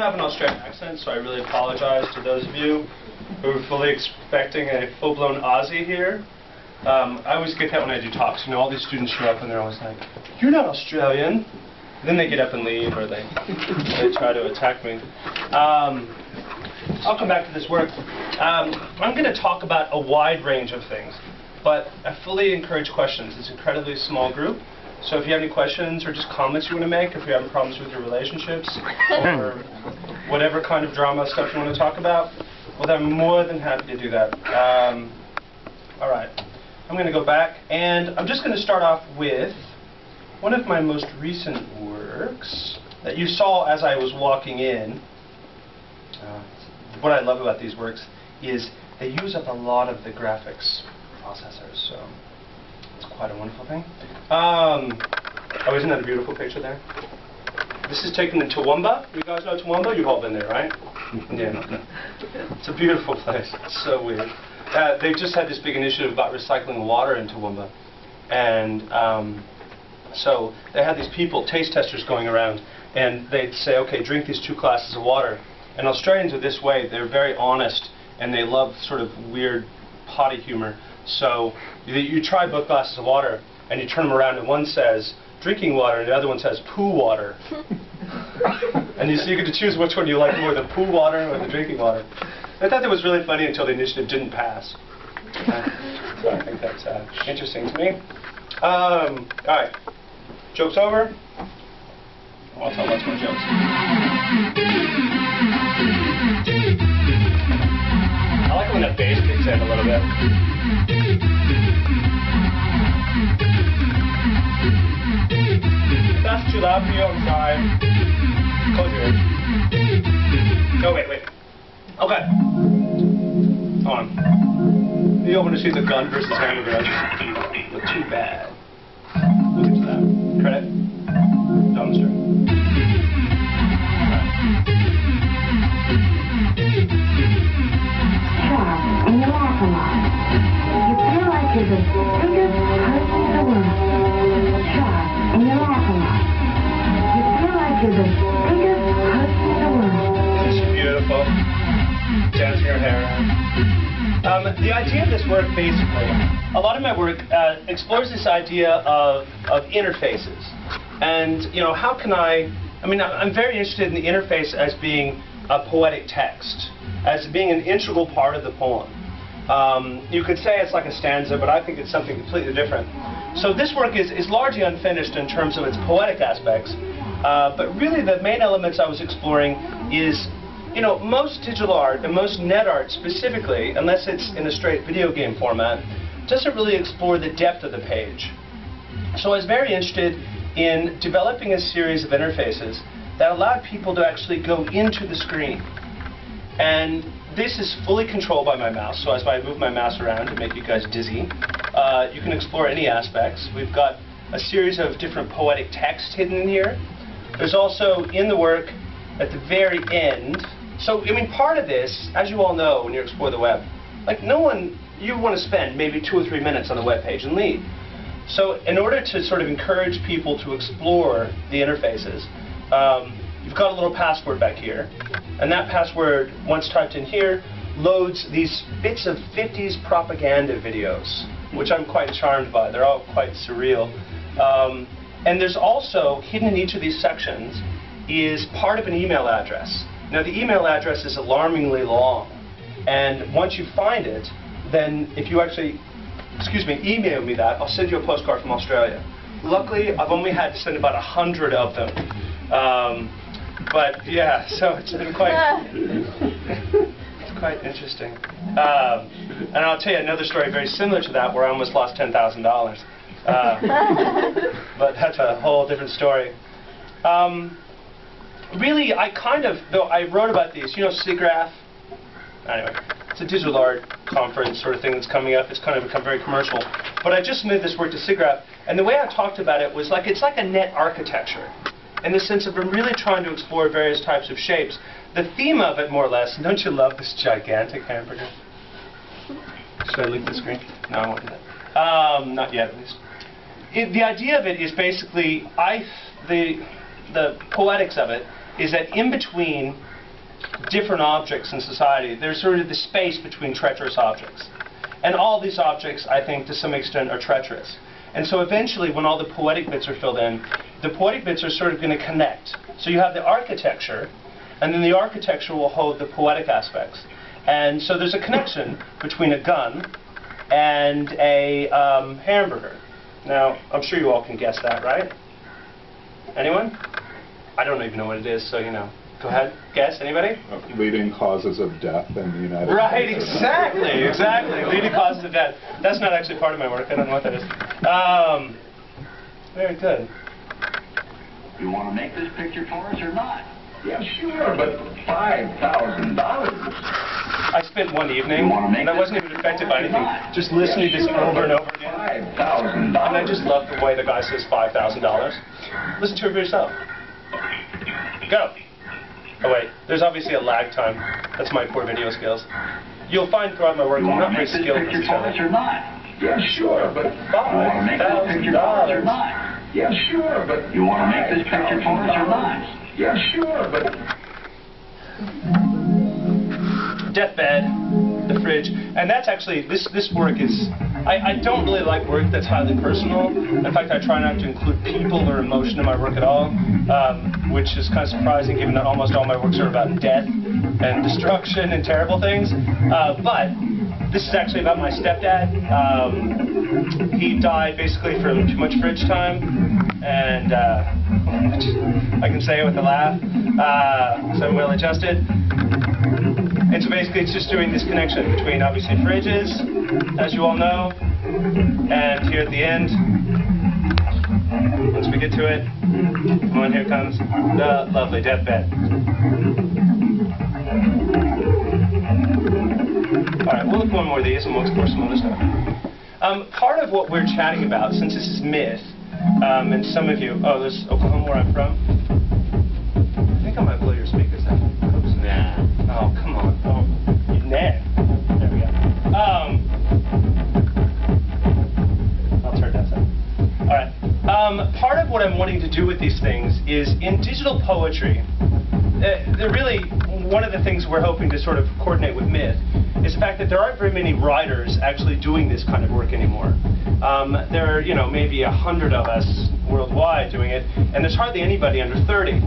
have an Australian accent, so I really apologize to those of you who are fully expecting a full-blown Aussie here. I always get that when I do talks. You know, all these students show up and they're always like, "You're not Australian." And then they get up and leave, or they try to attack me. I'll come back to this work. I'm going to talk about a wide range of things, but I fully encourage questions. It's an incredibly small group, so if you have any questions or just comments you want to make, if you're having problems with your relationships, or whatever kind of drama stuff you want to talk about, well, I'm more than happy to do that. All right. I'm going to go back, and I'm just going to start off with one of my most recent works that you saw as I was walking in. What I love about these works is they use up a lot of the graphics processors, so it's quite a wonderful thing. Oh, isn't that a beautiful picture there? This is taken in Toowoomba. You guys know Toowoomba? You've all been there, right? Yeah. It's a beautiful place. It's so weird. They just had this big initiative about recycling water in Toowoomba. And so they had these people, taste testers, going around, and they'd say, okay, drink these 2 glasses of water. And Australians are this way. They're very honest, and they love sort of weird potty humor. So you try both glasses of water, and you turn them around, and one says drinking water, and the other one says poo water. And so you get to choose which one you like more, the poo water or the drinking water. I thought that was really funny until the initiative didn't pass. So I think that's interesting to me. All right. Joke's over. I'll tell lots more jokes. I like when that bass kicks in a little bit. If that's too loud for you, I'm sorry. Close your ears. No, wait. Okay. Hold on. You want to see the gun versus hammer gun. Not too bad. We'll get to that. Credit. Dumpster. And you laugh a lot. You feel like you're the biggest person in the world. Sharp, and you laugh a lot. You feel like you're the biggest person in the world. It's beautiful. Dancing her hair around. The idea of this work, basically, a lot of my work explores this idea of interfaces. And, you know, how can I'm very interested in the interface as being a poetic text, as being an integral part of the poem. You could say it's like a stanza, but I think it's something completely different. So this work is largely unfinished in terms of its poetic aspects, but really the main elements I was exploring is, you know, most digital art and most net art specifically, unless it's in a straight video game format, doesn't really explore the depth of the page. So I was very interested in developing a series of interfaces that allowed people to actually go into the screen. And this is fully controlled by my mouse, so as I move my mouse around to make you guys dizzy, you can explore any aspects. We've got a series of different poetic text hidden in here. There's also, in the work, at the very end, so, I mean, part of this, as you all know when you explore the web, like you want to spend maybe 2 or 3 minutes on the web page and leave. So in order to sort of encourage people to explore the interfaces, you've got a little password back here, and that password, once typed in here, loads these bits of 50s propaganda videos, which I'm quite charmed by. They're all quite surreal. And there's also, hidden in each of these sections, is part of an email address. Now the email address is alarmingly long, and once you find it, then if you actually, email me that, I'll send you a postcard from Australia. Luckily, I've only had to send about 100 of them. But yeah, so it's been it's quite interesting. And I'll tell you another story very similar to that where I almost lost $10,000. But that's a whole different story. Really, though I wrote about these, you know, SIGGRAPH? Anyway, it's a digital art conference sort of thing that's coming up. It's kind of become very commercial. But I just submitted this work to SIGGRAPH, and the way I talked about it was like, it's like a net architecture, in the sense of I'm really trying to explore various types of shapes. The theme of it, more or less, don't you love this gigantic hamburger? Should I leave the screen? No, I won't do that. Not yet, at least. The idea of it is basically, the poetics of it is that in between different objects in society, there's sort of the space between treacherous objects. And all these objects, I think, to some extent, are treacherous. And so eventually, when all the poetic bits are filled in, the poetic bits are sort of going to connect. So you have the architecture, and then the architecture will hold the poetic aspects. And so there's a connection between a gun and a hamburger. Now, I'm sure you all can guess that, right? Anyone? I don't even know what it is, so you know. Go ahead. Guess. Anybody? Leading causes of death in the United States. Right, exactly, exactly. Leading causes of death. That's not actually part of my work. I don't know what that is. Very good. You want to make this picture for us or not? Yeah, sure, but $5,000. I spent one evening, and I wasn't even affected by anything, just listening to this over and over again. $5,000. And I just love the way the guy says $5,000. Listen to it for yourself. Go. Oh wait, there's obviously a lag time. That's my poor video skills. You'll find throughout my work I'm not very skilled in this or not? Yeah, sure, but $5,000. Yeah, sure, but You want to make this picture for us or not? yeah, sure, but Deathbed, the fridge, and that's actually, this work is, I don't really like work that's highly personal. In fact, I try not to include people or emotion in my work at all, which is kind of surprising given that almost all my works are about death and destruction and terrible things. But this is actually about my stepdad. He died basically from too much fridge time, and I can say it with a laugh, so I'm well adjusted. And so basically it's just doing this connection between obviously fridges, as you all know, and here at the end, once we get to it, come on, here comes the lovely deathbed. Alright, we'll look at one more of these and we'll explore some other stuff. Part of what we're chatting about, since this is MITH, and some of you, oh, this is Oklahoma where I'm from. I think I might blow your speakers out. Oops, nah. Oh, come on. Oh, nah. There we go. I'll turn that down. Alright. Part of what I'm wanting to do with these things is, in digital poetry, they're really, one of the things we're hoping to sort of coordinate with MITH is the fact that there aren't very many writers actually doing this kind of work anymore. There are, you know, maybe 100 of us worldwide doing it, and there's hardly anybody under 30.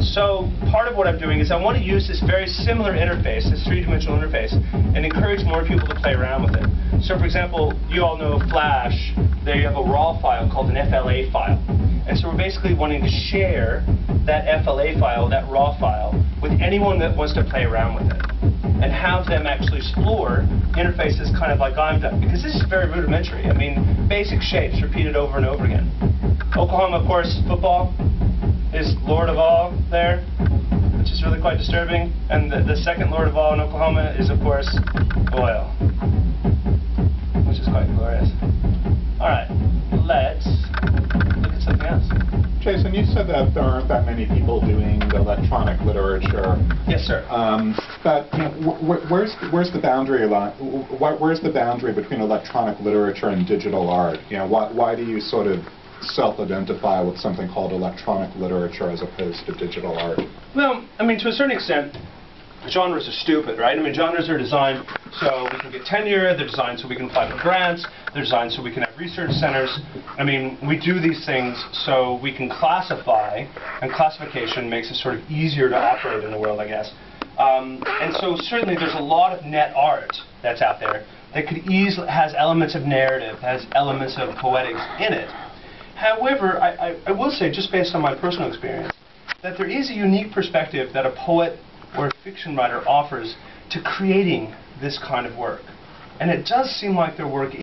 So part of what I'm doing is I want to use this very similar interface, this three-dimensional interface, and encourage more people to play around with it. So for example, you all know Flash, there you have a raw file called an FLA file. And so we're basically wanting to share that FLA file, that raw file, with anyone that wants to play around with it, and have them actually explore interfaces kind of like I'm done. Because this is very rudimentary. I mean, basic shapes repeated over and over again. Oklahoma, of course, football is Lord of all there, which is really quite disturbing. And the second Lord of all in Oklahoma is, of course, oil, which is quite glorious. All right, let's look at something else. Jason, you said that there aren't that many people doing the electronic literature. Yes, sir. But you know, where's the boundary line? Where's the boundary between electronic literature and digital art? You know, why do you sort of self-identify with something called electronic literature as opposed to digital art? Well, I mean, to a certain extent, genres are stupid, right? I mean, genres are designed so we can get tenure, they're designed so we can apply for grants, they're designed so we can have research centers. I mean, we do these things so we can classify, and classification makes it sort of easier to operate in the world, I guess. And so certainly there's a lot of net art that's out there that could easily, has elements of narrative, has elements of poetics in it. However, I will say, just based on my personal experience, that there is a unique perspective that a poet or a fiction writer offers to creating this kind of work. And it does seem like their work